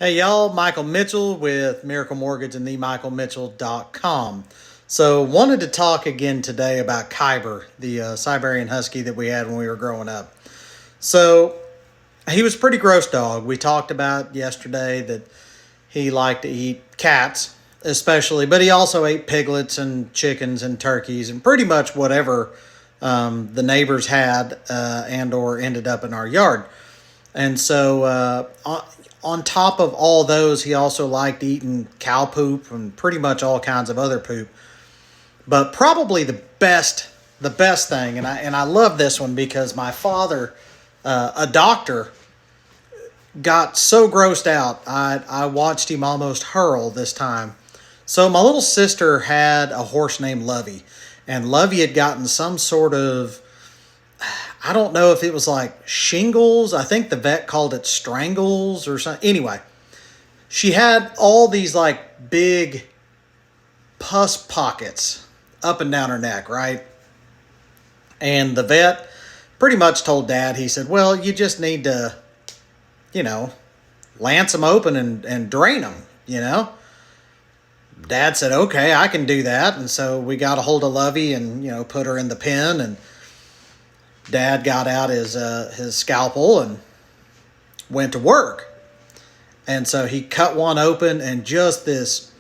Hey y'all, Michael Mitchell with Miracle Mortgage and themichaelmitchell.com. So wanted to talk again today about Khyber, the Siberian Husky that we had when we were growing up. So he was a pretty gross dog. We talked about yesterday that he liked to eat cats especially, but he also ate piglets and chickens and turkeys and pretty much whatever the neighbors had and or ended up in our yard. And so on top of all those, he also liked eating cow poop and pretty much all kinds of other poop. But probably the best thing, and I love this one because my father, a doctor, got so grossed out. I watched him almost hurl this time. So my little sister had a horse named Luvie, and Luvie had gotten some sort of, I don't know if it was like shingles. I think the vet called it strangles or something. Anyway, she had all these like big pus pockets up and down her neck, right? And the vet pretty much told Dad, he said, well, you just need to, lance them open and drain them. Dad said, okay, I can do that. And so we got a hold of Lovey and, put her in the pen, and Dad got out his scalpel and went to work. And so he cut one open, and just this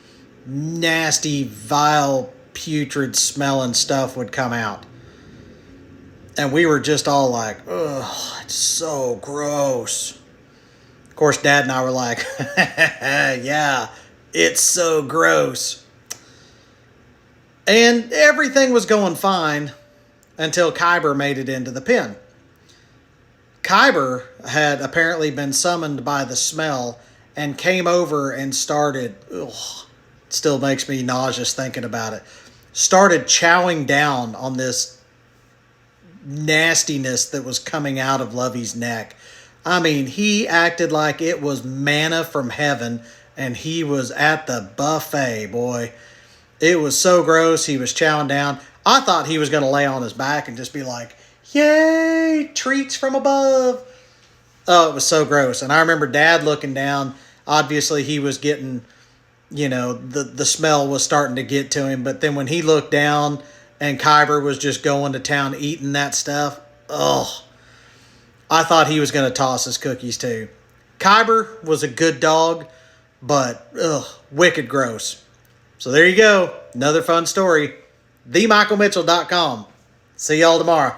nasty, vile, putrid smelling stuff would come out. And we were just all like, ugh, it's so gross. Of course, Dad and I were like, yeah, it's so gross. And everything was going fine until Khyber made it into the pen. Khyber had apparently been summoned by the smell and came over and started, it still makes me nauseous thinking about it, started chowing down on this nastiness that was coming out of Lovey's neck. I mean, he acted like it was manna from heaven, and he was at the buffet, boy. It was so gross. He was chowing down. I thought he was going to lay on his back and just be like, yay, treats from above. Oh, it was so gross. And I remember Dad looking down. Obviously, he was getting, the smell was starting to get to him. But then when he looked down and Khyber was just going to town eating that stuff, I thought he was going to toss his cookies too. Khyber was a good dog, but wicked gross. So there you go. Another fun story. TheMichaelMitchell.com. See y'all tomorrow.